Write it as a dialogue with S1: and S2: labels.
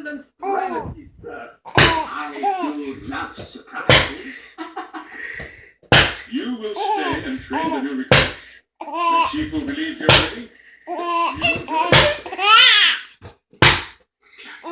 S1: and serenity, sir.
S2: I do love surprises.
S3: You will stay and train the new recruits. The chief will believe you're ready. You will go.